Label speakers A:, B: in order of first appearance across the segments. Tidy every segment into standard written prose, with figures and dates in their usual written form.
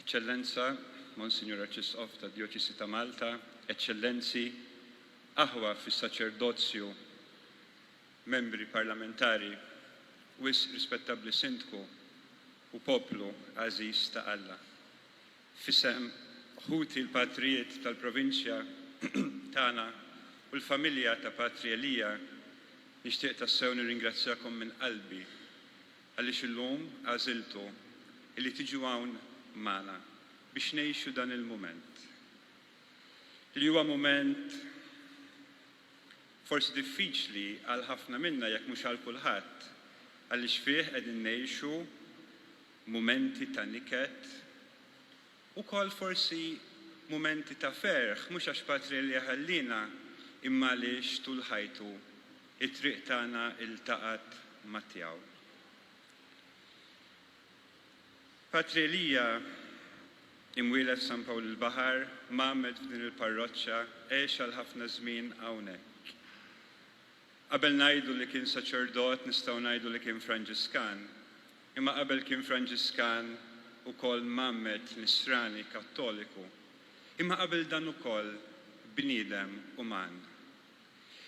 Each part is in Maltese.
A: Eccellenza, Monsignor Arċisqof ta' Djoċesi ta' Malta, Eccellenzi, aħwa fis-saċerdozju, membri parlamentari, wis rispettabbli sindku u poplu għażiż ta' Alla. Fisem ħuti l-patrijiet tal-provinċja tagħna u l-familja ta' Patri Elija nixtieq tassew nirringrazzjakom minn qalbi għaliex illum għażiltu illi tiġu hawn magħna biex ngħixu dan il-mument. Li huwa mument forsi diffiċli għal ħafna minna jekk mhux għal kulħadd għaliex fih qegħdin ngħixu mumenti ta' niket ukoll forsi mumenti ta' ferħ mhux għax Patri Elija ħallina imma għaliex tul ħajtu it-triq tagħna iltaqat ma' tiegħu. Patri Elija imwieled San Pawl il-Baħar, magħmed f'din il-parroċċja għex għal ħafna żmien hawnhekk. Qabel ngħidu li kien saċerdot nistgħu ngħidu li kien Franġiskan, imma qabel kien Franġiskan ukoll magħmed Nisrani Kattoliku, imma qabel dan ukoll bniedem uman.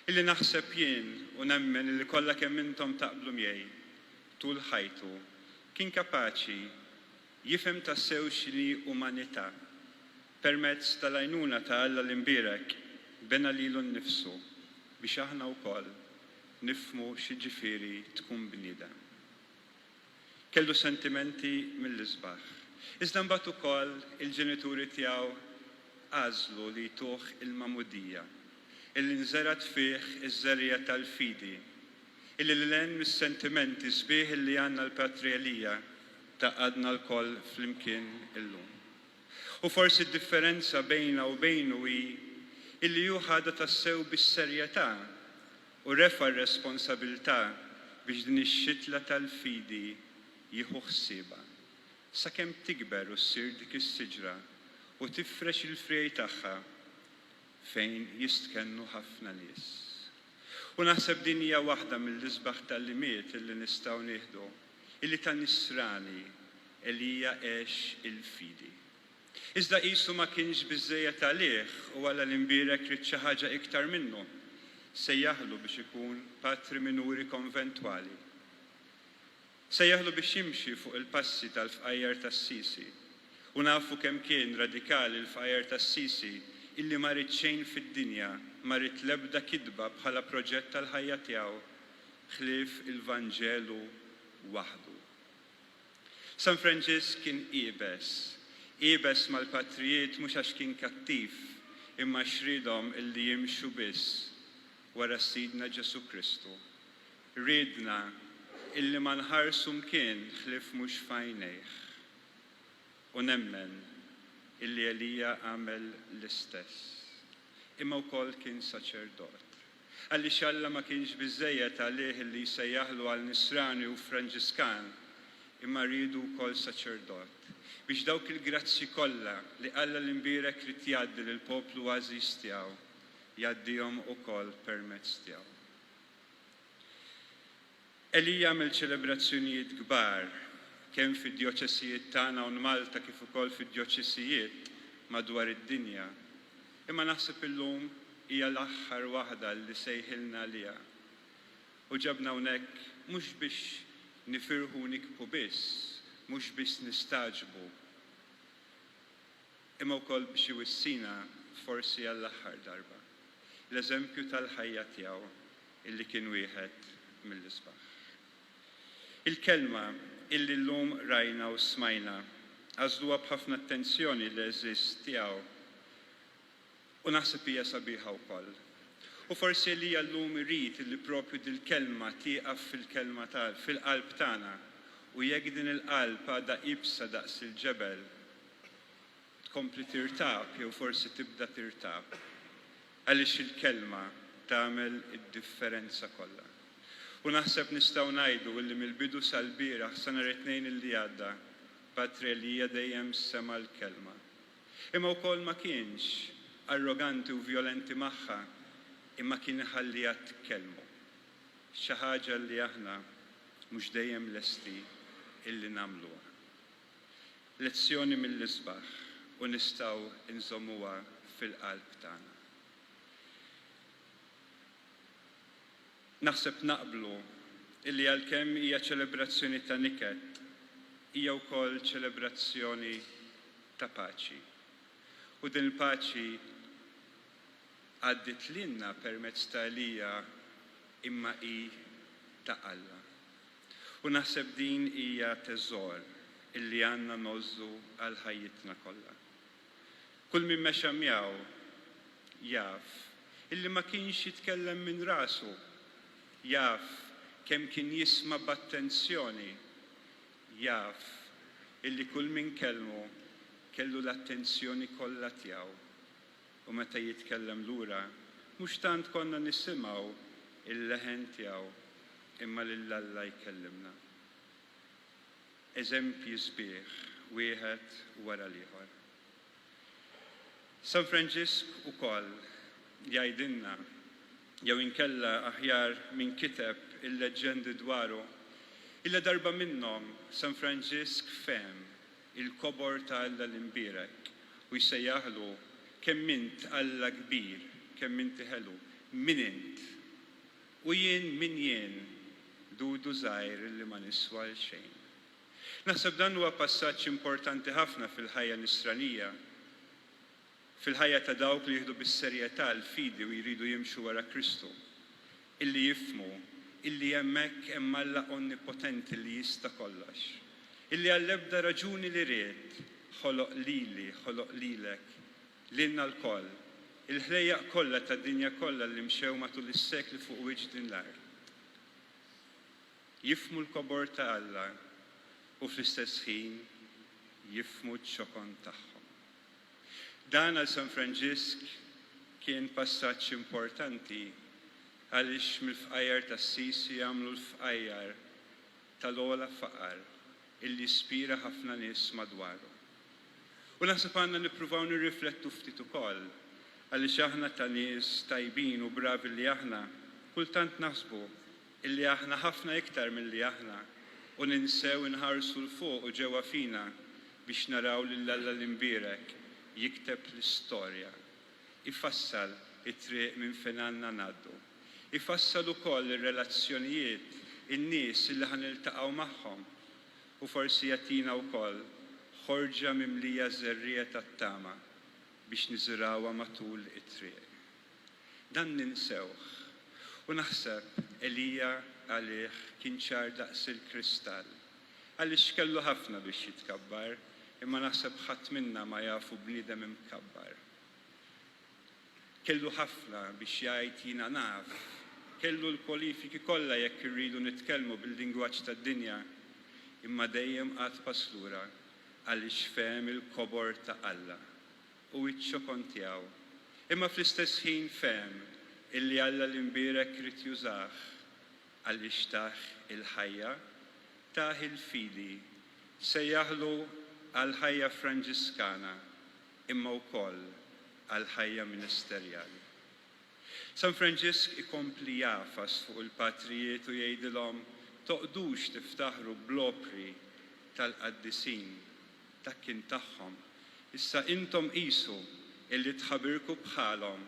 A: Illi naħseb jien u nemmen li kollha kemm intom taqblu miegħi tul ħajtu kien kapaċi jifhem tassew x'inhi umanità permezz tal-għajnuna ta' Alla l-imbierek bena lilu nnifsu biex aħna wkoll nifhmu x'jiġifieri tkun bniedem. Kellu sentimenti mill-isbaħ. Iżda mbagħad ukoll il-ġenituri tiegħu għażlu li jtuh il-mamudija, illi nżerat fih iż-żerja tal-fidi, illi l-len mis-sentimenti sbieħ illi għandna l-Patri Elija taqadna l-koll flimkien illum. U forsi d-differenza bejna u bejnu hi illi hu ħada tassew bis-serjetà u refa' r-responsabilità biex din ix-xitla tal-fidi jieħu ħsiebha sakemm tikber u ssir dik is-siġra u tifrex il-frejj tagħha fejn jistkennu ħafna nies. U naħseb din hija waħda mill-isbaħ tal-limiet illi nistgħu nieħdu illi ta' Nisrani Elija għex il-fidi. Iżda qisu ma kienx biżżejjed għalih u għal l-imbierek rid xi ħaġa iktar minnu, sejjaħlu biex ikun patri minuri konventwali. Sejjaħlu biex jimxi fuq il-passi tal-fqajjar tas-Sisi u nafu kemm kien radikali l-fqajjar tas-Sisi illi ma rid xejn fid-dinja, ma rid l-ebda kidba bħala proġett tal-ħajja tiegħu ħlief il-Vanġelu waħdu. San Franġisk kien qiebes mal-patrijiet mhux għax kien kattiv imma xridhom illi jimxu biss wara Sidna Ġesu Kristu. Ridna illi ma nħarsu mkien ħlief mhux f'għajnejh. U nemmen illi Elija għamel l-istess. Imma wkoll kien saċerdot. Għaliex Alla ma kienx biżżejjed għalih illi jsejjaħlu għal Nisrani u Franġiskan, imma rridu wkoll saċerdot biex dawk il-grazzi kollha li Alla l-imbierek rid jgħaddi lill-poplu għażiż tiegħu jgħaddihom ukoll permezz tiegħu. Elija għamel ċelebrazzjonijiet kbar kemm fid-djoċesijiet tagħna u Malta kif ukoll fid-djoċesijiet madwar id-dinja. Imma naħseb illum hija l-aħħar waħda li sejħilna għaliha. U ġabna hawnhekk mhux biex nifirħu nikbu biss, mhux biss nistaġbu, imma wkoll biex iwissina forsi għall-aħħar darba. L-eżempju tal-ħajja tiegħu illi kien wieħed mill-isbaħ. Il-kelma illi llum rajna u smajna għażluha b'ħafna attenzjoni l-eżist tiegħu u naħseb hija sabiħa wkoll. U forsi li llum irid li propju dil-kelma tieqaf fil-kelma fil-qalb tagħna u jekk din il-qalb għadha ibsa daqs il-ġebel tkompli tirtab jew forsi tibda tirtab għaliex il-kelma tagħmel id-differenza kollha. U naħseb nistgħu ngħidu illi mill-bidu sal-bieraħ sa nhar it-tnejn illi għadda Patri Elija dejjem sema l-kelma. Imma wkoll ma kienx arroganti u violenti magħha imma kien iħalliha titkellmu. Xi ħaġa li aħna mhux dejjem lesti illi nagħmluha. lezzjoni mill-isbaħ u nistgħu nżommuha fil-qalb tagħna. Naħseb naqblu illi għalkemm hija ċelebrazzjoni ta' niket, hija wkoll ċelebrazzjoni ta' paċi. U din il-paċi għaddit lilna permezz ta' Elija imma hi ta' Alla. U naħseb din hija teżor illi għandna nożżu għal ħajjitna kollha. Kull min mexa miegħu jaf illi ma kienx jitkellem minn rasu, jaf kemm kien jisma' b'attenzjoni, jaf illi kull min kellu l-attenzjoni kollha tiegħu. U meta jitkellem lura, mhux tant konna nisimgħu il-leħen tiegħu, imma lil Alla jkellimna. Eżempji sbieħ wieħed wara l-ieħor. San Franġisk ukoll jgħidilna jew inkella aħjar min kiteb il-leġendi dwaru, illa darba minnhom San Franġisk fehem il-kobor ta' Alla l-imbierek u jsejjaħlu kemm int Alla kbir, kemm inti ħelu, min int. U jien min jien, dudu żgħir li ma niswa l xejn. Naħseb dan huwa passaġġ importanti ħafna fil-ħajja nisranija, fil-ħajja ta' dawk li jieħdu bis-serjetà l-fidi u jridu jimxu wara Kristu, illi jifhmu illi hemmhekk hemm Alla onnipotenti li jista' kollox, illi għall-ebda raġuni li ried ħoloq lili, ħoloq lilek, lilna l-koll, il-ħlejjaq kollha tad-dinja kollha li mxew matul is-sekli fuq wiġġ din l-art. Jifhmu l-kobor ta' Alla u fl-istess ħin jifhmu ċ-ċokon tagħhom. Dan għal San Franġisk kien passaġġ importanti għaliex mill-fqajjar tas-Sisi għamlu l-fqajjar tal-ogħla faqar illi spira ħafna nies madwaru. U naħseb għandna nippruvaw nirriflettu ftit ukoll għaliex aħna ta' nies tajbin u bravi li aħna kultant naħsbu illi aħna ħafna iktar milli aħna u ninsew inħarsu l-fuq u ġewwa fina biex naraw lil Alla l-imbierek jikteb l-istorja, ifassal it-triq minn fejn għandna ngħaddu, ifassal ukoll ir-relazzjonijiet, in-nies illi ħaniltaqgħu magħhom u forsi jagħtina wkoll ħorġa mimlija żerriegħa tat-tama biex niżurawha matul it-triq. Dan ninsewh u naħseb Elija għalih kien ċar daqs il-kristall, għaliex kellu ħafna biex jitkabbar, imma naħseb ħadd minna ma jafu bniedem imkabbar. Kellu ħafna biex jgħid jiena naf, kellu l-kwalifiki kollha jekk irridu nitkellmu bil-lingwaġġ tad-dinja, imma dejjem qatt pass lura għaliex fehem il-kobor ta' Alla u ċ-ċokon tiegħu. Imma fl-istess ħin fehem illi Alla l-imbierek rid jużah għaliex taħ il-ħajja, taħ il-fidi, sejjaħlu għal-ħajja Franġiskana imma wkoll għal-ħajja ministerjali. San Franġisk ikompli jafas fuq il-patrijiet u jgħidilhom toqdux tiftaħru bl-opri tal-qaddisin dak-kien tagħhom. Issa intom qisu illi tħabbirku bħalhom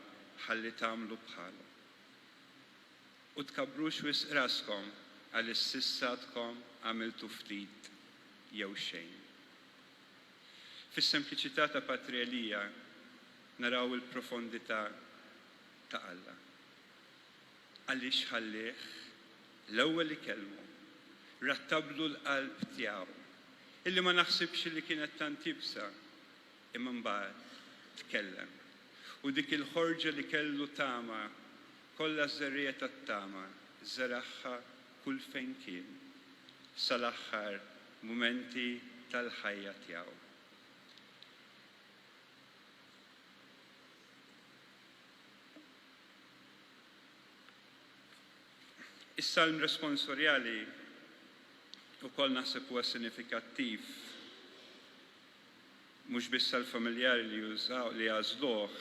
A: ħalli tagħmlu bħalhom. U tkabbrux wisq raskom għaliex s'issatkom għamiltu ftit jew xejn. Fis-sempliċità ta' Patri Elija naraw il-profondità ta' Alla. Għaliex ħallih l-ewwel ikellmu, rattablu l-qalb tiegħu, illi ma naħsibx li kienet tant tibsa, imma mbagħad tkellem. U dik il-ħorġa li kellu tama, kollha żerriegħa tat-tama, żeraħħa kull fejn kien, sal-aħħar mumenti tal-ħajja tiegħu. Is-salm responsorjali ukoll naħseb huwa sinifikattiv mhux biss għall-familjari li għażluh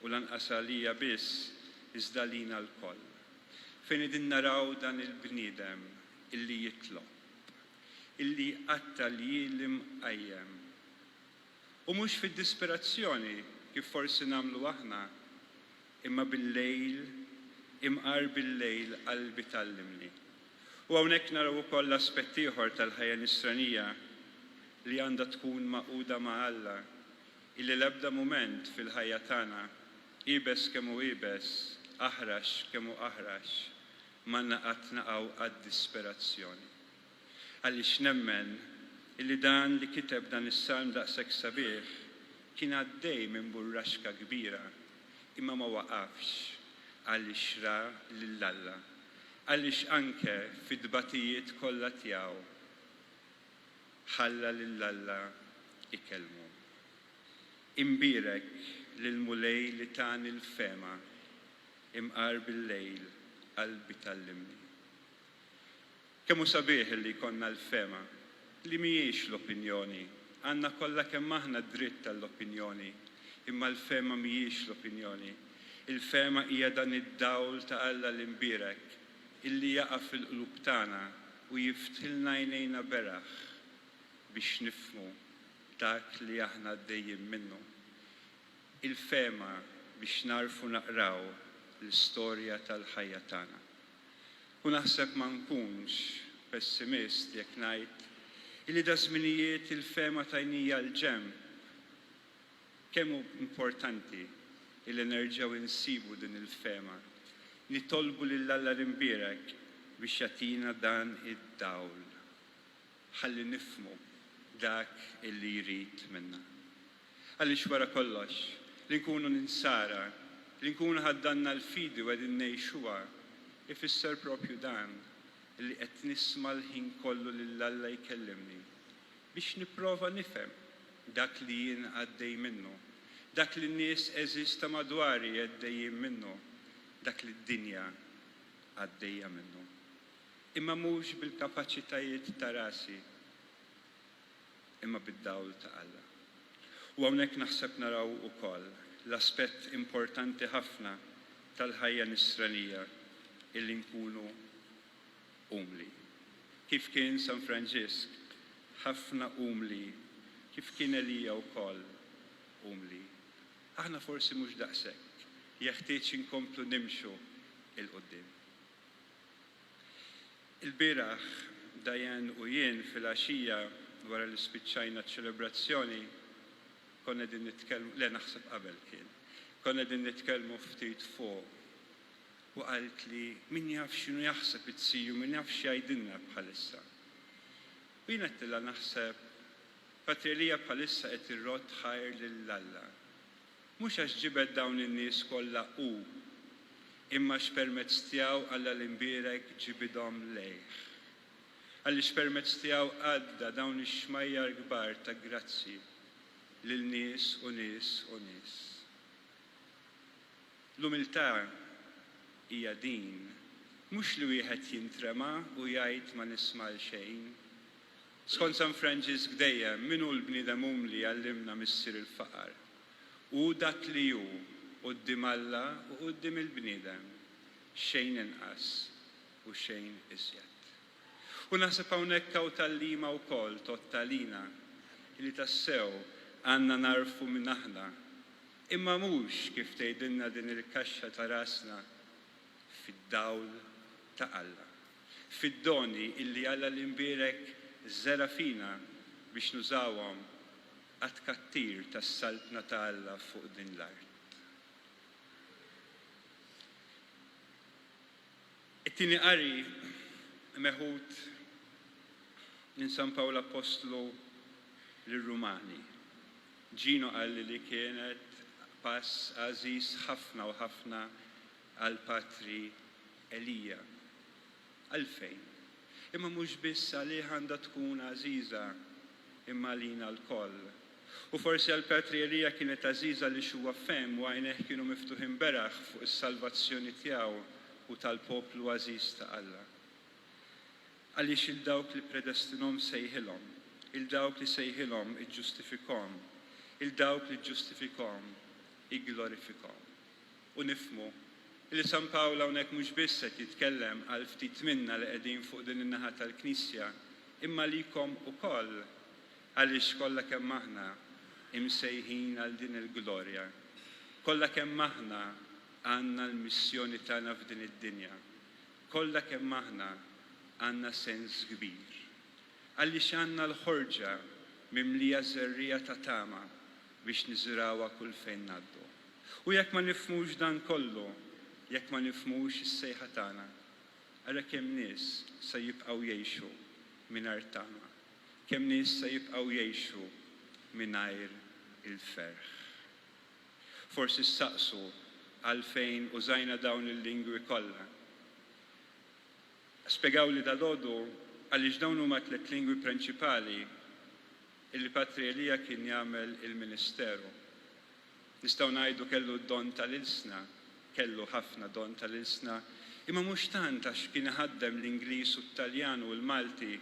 A: u lanqas għalija biss iżda lina l-koll. Fejn qegħdin naraw dan il-bniedem illi jitlob, illi qatta li jielim qajjem U mhux fid-disperazzjoni kif forsi nagħmlu aħna, imma bil-lejl, imqar bil-lejl qalbi tallimni. U hawnhekk naraw ukoll aspett ieħor tal-ħajja nisranija li għandha tkun maquda ma' Alla, illi l-ebda mument fil-ħajja tagħna ibes kemm hu ibes, aħrax kemm hu aħrax, ma qatt naqgħu għad-disperazzjoni. Għaliex nemmen illi dan li kiteb dan is-salm daqshekk sabiħ kien għaddej minn burraxka kbira, imma ma waqafx għaliex ra lill-Alla, għaliex anke fid-dbatijiet kollha tiegħu ħalla lill-Alla ikellmu. Imbirek lill-mulej li tani l-fema, imqar bil-lejl qalbi tallimni. Kemm hu sabiħ li jkollna l-fema li mhijiex l-opinjoni, għandna kollha kemm aħna d-dritt tal-opinjoni, imma l-fema mhijiex l-opinjoni. Il-fema hija dan id-dawl ta' Alla l-imbirek illi jaqa' fil-qlub tagħna u jiftilna għajnejna beraħ biex nifhmu dak li aħna għaddejjin minnu. Il-fema biex narfu naqraw l-istorja tal-ħajja tagħna. U naħseb ma nkunx pessimist jekk ngħid illi da żminijiet il-fema tajnija l-ġenb. Kemm hu importanti illi nerġgħu insibu din il-fema, nitolbu lill-Alla l-imbirek biex jagħtina dan id-dawl. Ħalli nifhmu dak illi jrid minna. Għaliex wara kollox, li nkunu ninsara, li nkunu ħaddanna l-fidi u qegħdin ngħixuha, ifisser propju dan li qed nisma' l-ħin kollu lill-Alla jkellimni biex nipprova nifhem dak li jien għaddej minnu, dak li n-nies eżista madwari għaddejjin minnu, dak li d-dinja għaddejja minnu. Imma mhux bil-kapaċitajiet ta' rasi, imma bid-dawl ta' Alla. U hawnhekk naħseb naraw ukoll l-aspett importanti ħafna tal-ħajja nisranija illi nkunu umli. Kif kien San Franġisk, ħafna umli, kif kien Elija wkoll umli. Aħna forsi mhux daqshekk, jeħtieġ inkomplu nimxu il-qudiem. Il-bieraħ Dajan u jien fil-għaxija wara li spiċċajna ċ-ċelebrazzjoni konna din nitkellmu, le naħseb qabel kien, konna din nitkellmu ftit fuq u qalt li min jaf x'inhu jaħseb it-siju, min jaf x'jgħidilna bħalissa. U jien qedtilha naħseb Patri Elija bħalissa qed irrott ħajr lill-Alla. Mhux għax ġibed dawn in-nies kollha hu, imma x'permezz tiegħu Alla l-imbierek ġibidhom lejh. Għaliex permezz tiegħu għadda dawn ix-xmajjar kbar ta' grazzi lil nies u nies u nies. L-umiltà hija din, mhux li wieħed jintrema u jgħid ma nisma' xejn. Skont San Franġisk dejjem min hu l-bniedem umli għallimna missier il-faqar. U dak li hu quddiem Alla u quddiem il-bniedem xejn inqas u xejn iżjed. U naħseb hawnhekk hawn tallima wkoll tottalina li tassew għandna narfu minn aħna, imma mhux kif tgħidilna din il-kaxxa ta' rasna fid-dawl ta' Alla. Fid-doni illi Alla l-imbierek żera fina biex nużawhom għat-kattir tas-saltna ta' Alla fuq din l-art. It-tieni qari meħud minn San Pawl Apostlu lir-Rumani. Ġino qal li kienet pass għażiż ħafna u ħafna għal Patri Elija. Għalfejn? Imma mhux biss għalih għandha tkun għażiża imma lina l-koll. U forsi għal Patri Elija kienet għażiża li huwa fehm u għajnejh kienu miftuħin beraħ fuq is-salvazzjoni tiegħu u tal-poplu għażiż ta' Alla. Għaliex il-dawk li predestinhom sejħilhom, il-dawk li sejħilhom iġġustifikhom, il-dawk li ġustifikhom igglorifikhom. U nifhmu li San Pawl hawnhekk mhux biss qed jitkellem għal ftit minna li qegħdin fuq din in-naħa tal-Knisja, imma likom ukoll għaliex kollha kemm aħna imsejħin għal din il-glorja. Kollha kemm aħna għandna l-missjoni tagħna f'din id-dinja. Kollha kemm aħna għandna sens kbir. Għaliex għandna l-ħorġa mimlija żerrija ta' tama biex niżrawha kull fejn ngħaddu. U jekk ma nifhmux dan kollu, jekk ma nifhmux is-sejħa tagħna, ara kemm nies se jibqgħu jgħixu mingħajr tama, kemm nies se jibqgħu jgħixu mingħajr il-ferħ. Forsi ssaqsu għalfejn użajna dawn il-lingwi kollha. Spjegaw li dalgħodu għaliex dawn huma tliet lingwi prinċipali illi Patri Elija kien jagħmel il-ministeru. Nistgħu ngħidu kellu d-don tal-ilsna, kellu ħafna don tal-ilsna, imma mhux tant għax kien iħaddem l-Ingliż u t-Taljan u l-Malti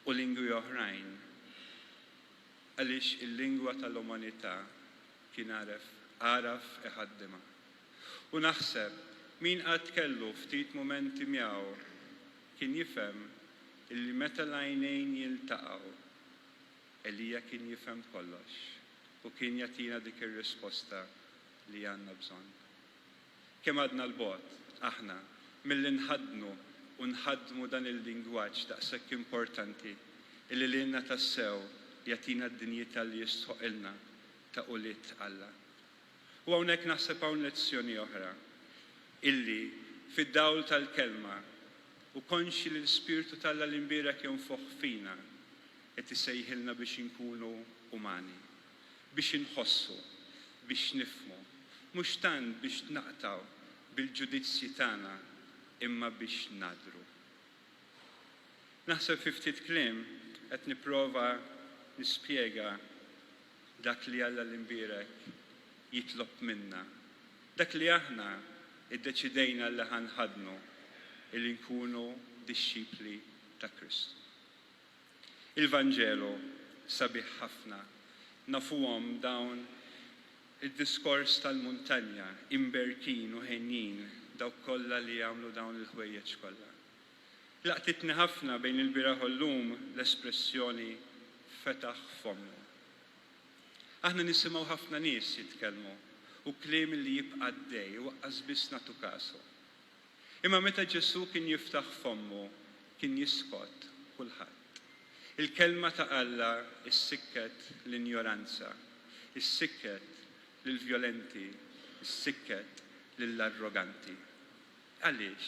A: u lingwi oħrajn. Għaliex il-lingwa tal-umanità kien għaraf iħaddimha. U naħseb min qatt kellu ftit mumenti miegħu kien jifhem illi meta l-għajnejn jiltaqgħu Elija kien jifhem kollox u kien jagħtina dik ir-risposta li għandna bżonn. Kemm għadna l-bogħod aħna milli nħaddnu u nħaddmu dan il-lingwaġġ daqshekk importanti illi lilna tassew jagħtina d-dinjità li jistħoqilna ta' quliet Alla. U hawnhekk naħseb hawn lezzjoni oħra illi fid-dawl tal-kelma u konxi li l-Spiritu tal-Alla l-imbierek jonfoħ fina qed isejħilna biex inkunu umani, biex inħossu, biex nifhmu, mhux tant biex naqtaw bil-ġudizzji tagħna imma biex nadru. Naħseb fi ftit kliem qed nipprova nispjega dak li Alla l-imbierek jitlob minna, dak li aħna iddeċidejna li ħanħadnu illi nkunu dixxipli ta' Kristu. Il-Vanġelu sabiħ ħafna, nafuhom dawn id-diskors tal-muntanja, imberkin u ħennin dawk kollha li jagħmlu dawn il-ħwejjeġ kollha. Laqtitni ħafna bejn il-bieraħ u llum l-espressjoni fetaħ fommu. Aħna nisimgħu ħafna nies jitkellmu u kliem li jibqa' għaddej u waqqas biss nagħtu kasu. Imma meta Ġesu kien jiftaħ fommu, kien jiskot kulħadd. Il-kelma ta' Alla issikket l-injoranza, issikket lill-vjolenti, issikket lill-arroganti. Għaliex?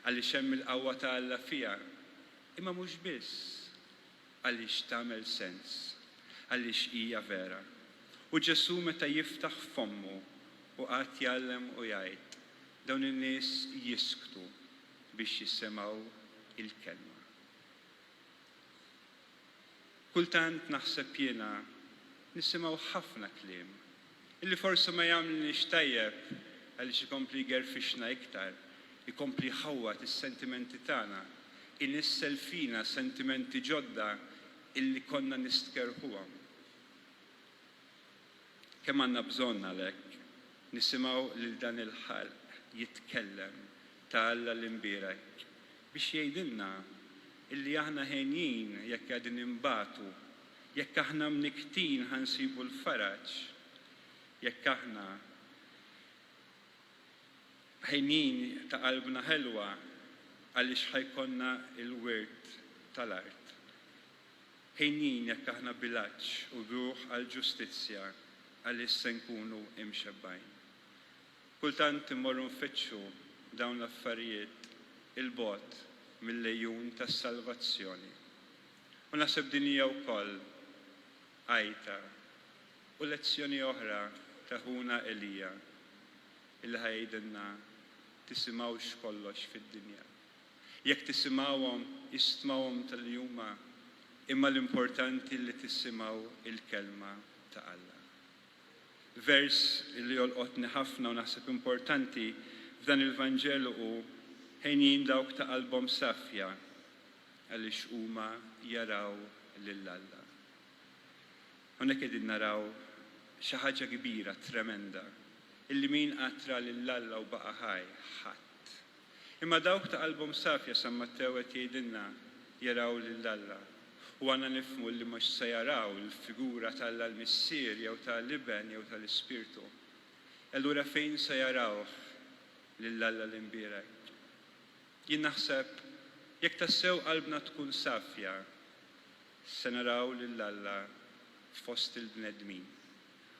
A: Għaliex hemm il-qawwa ta' Alla fiha, imma mhux biss għaliex tagħmel sens, għaliex hija vera. U Ġesu meta jiftaħ fommu u qatt jgħallem u jgħid, dawn in-nies jisktu biex jissemgħu il-kelma. Kultant naħseb jiena nisimgħu ħafna kliem illi forsi ma jagħmlniex tajjeb għaliex ikompli jgerfixna iktar, ikompli jħawwat is-sentimenti tagħna, inissel fina sentimenti ġodda illi konna nistkerħuhom. Kemm għandna bżonn għalhekk nisimgħu lil dan il-ħalq jitkellem ta' Alla l-imbierek biex jgħidilna illi aħna ħenjin jekk qegħdin imbagħtu, jekk aħna mniktin ħansibu l-faraġ, jekk aħna ħenjin ta' qalbna ħelwa għaliex ħajkonna il-wirt tal-art. Ħenjin jekk aħna bilanċ u bruħ għall-ġustizzja għaliex se nkunu imxebbajn. Kultant immorru nfittxu dawn l-affarijiet il-bogħod mill-lejjun tas-salvazzjoni. U naħseb din hija wkoll għajta u lezzjoni oħra ta' ħuna Elija illi ħajdilna tisimgħux kollox fid-dinja. Jekk tisimgħuhom ismgħuhom tal-juma, imma l-importanti li tisimgħu il-kelma ta' Alla. Vers li jolqotni ħafna u naħseb importanti f'dan il-Vanġelu u ħejjin dawk ta' qalbhom safja għaliex huma jaraw lil Alla. Hawnhekk qegħdin naraw xi ħaġa kbira, tremenda, illi min qatra lil Alla u baqa' ħaj ħadd. Imma dawk ta' qalbhom safja San Mattew qed jgħidilna jaraw lil Alla. U għandna nifhmu li mhux se jaraw il-figura tal-missier jew tal-iben jew tal-Ispirtu. Allura fejn se jarawh lill-Alla l-imbierek? Jien naħseb jekk tassew qalbna tkun safja, se naraw lill-Alla fost il-bnedmin.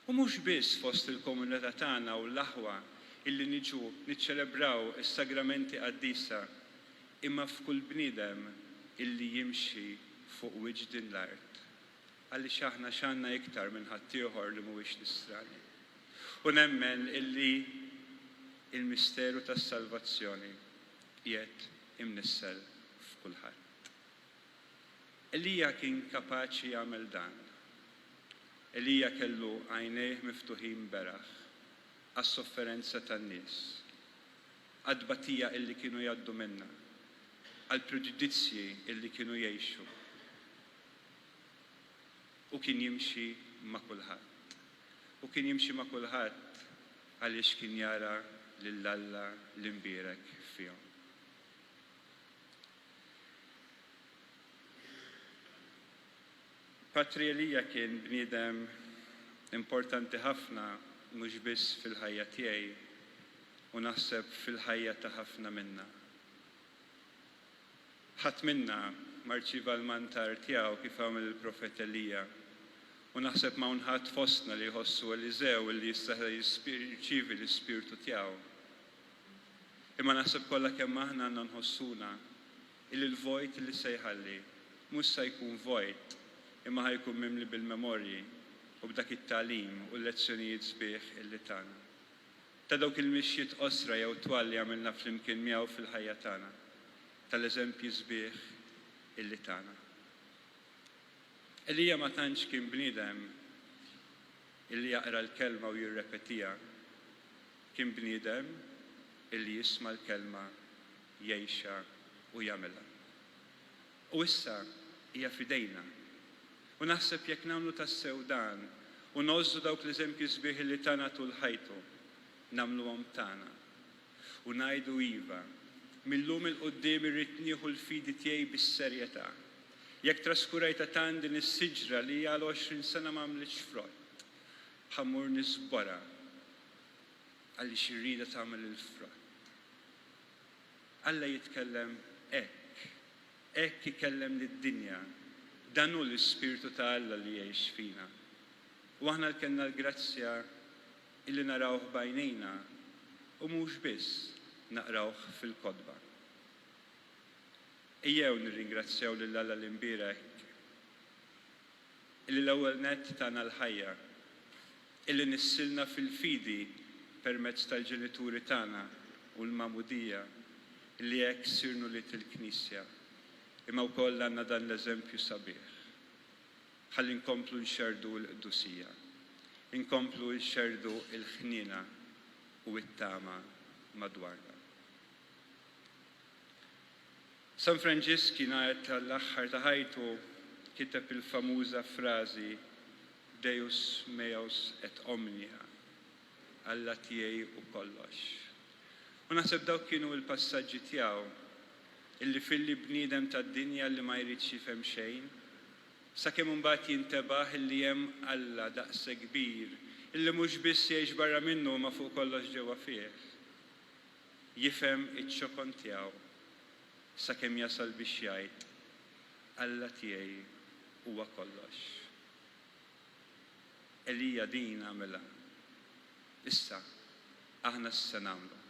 A: U mhux biss fost il-komunità tagħna u l-aħwa illi niġu niċċelebraw is-sagramenti qaddisa, imma f'kull bniedem illi jimxi fuq wiġġ din l-art. Għaliex aħna x'għandna iktar minn ħaddieħor li mhuwiex Nisrani. U nemmen illi il-misteru tas-salvazzjoni qiegħed imnissel f'kulħadd. Elija kien kapaċi jagħmel dan. Elija kellu għajnejh miftuħin beraħ għas-sofferenza tan-nies, għad-batija illi kienu jgħaddu minnha, għall-preġudizzji illi kienu jgħixu. U kien jimxi ma' kulħadd. U kien jimxi ma' kulħadd għaliex kien jara lill-Alla l-imbierek fihom. Patri Elija kien bniedem importanti ħafna mhux biss fil-ħajja tiegħi u naħseb fil-ħajja ta' ħafna minna. Ħadd minna marċiva l-mantar tiegħu kif għamel il-Profet Elija u naħseb ma' ħadd fostna li jħossu Eliżew li jista' jirċievi l-Ispirtu tiegħu. Imma naħseb kollha kemm aħna għandna nħossuna il-vojt li se jħalli mhux se jkun vojt imma ħajkun mimli bil-memorji u b'dak it-tagħlim u l-lezzjonijiet sbieħ illi tagħna. Ta' dawk il-mixjiet qosra jew twal li għamilna flimkien miegħu fil-ħajja tagħna, tal-eżempji sbieħ illi tagħna. Elija ma tantx kien bniedem illi jaqra l-kelma u jirrepetija, kien bniedem illi jisma' l-kelma, jgħixha u jagħmilha. U issa hija fidejna. U naħseb jekk nagħmlu tassew dan u nożżu dawk l-eżempji sbieħ li tagħna tul ħajtu, nagħmluhom tagħna. U ngħidu iva, millum il-qudiem irrid nieħu l-fidi tiegħi bis-serjetà. Jekk traskurajta tan din is-siġra li hija 20 sena m'għamlitx frott, ħammur nisbora għaliex irrida tagħmel il-frott. Alla jitkellem hekk ikellem lid-dinja. Dan hu l-Ispirtu ta' Alla li jgħix fina. U aħna kellna l-grazzja illi narawh b'għajnejna u mhux biss naqrawh fil-kotba. Ejjew nirringrazzjaw lil Alla l-imbierek illi l-ewwel nett tagħna l-ħajja, illi nissilna fil-fidi permezz tal-ġenituri tagħna u l-mamudija illi hekk sirnu li til-Knisja. Imma wkoll għandna dan l-eżempju sabiħ. Ħalli nkomplu nxerdu l-qdusija, nkomplu nxerdu l-ħniena u t-tama madwarna. San Franġiski ngħid tal-aħħar ta' ħajtu kiteb il-famuża frażi Deus meus et omnia, Alla tiegħi u kollox. U naħseb dawk kienu l-passaġġi tiegħu illi fil-li bniedem tad-dinja li ma jridx jifhem xejn, sakemm imbagħad jintebaħ illi hemm Alla daqs kbir, illi mhux biss jgħix barra minnu ma fuq kollox ġewwa fih. Jifhem iċ-ċokon tiegħu sakemm jasal biex jgħid Alla tiegħi huwa kollox. Elija din għamilha. Issa aħna s'se nagħmlu.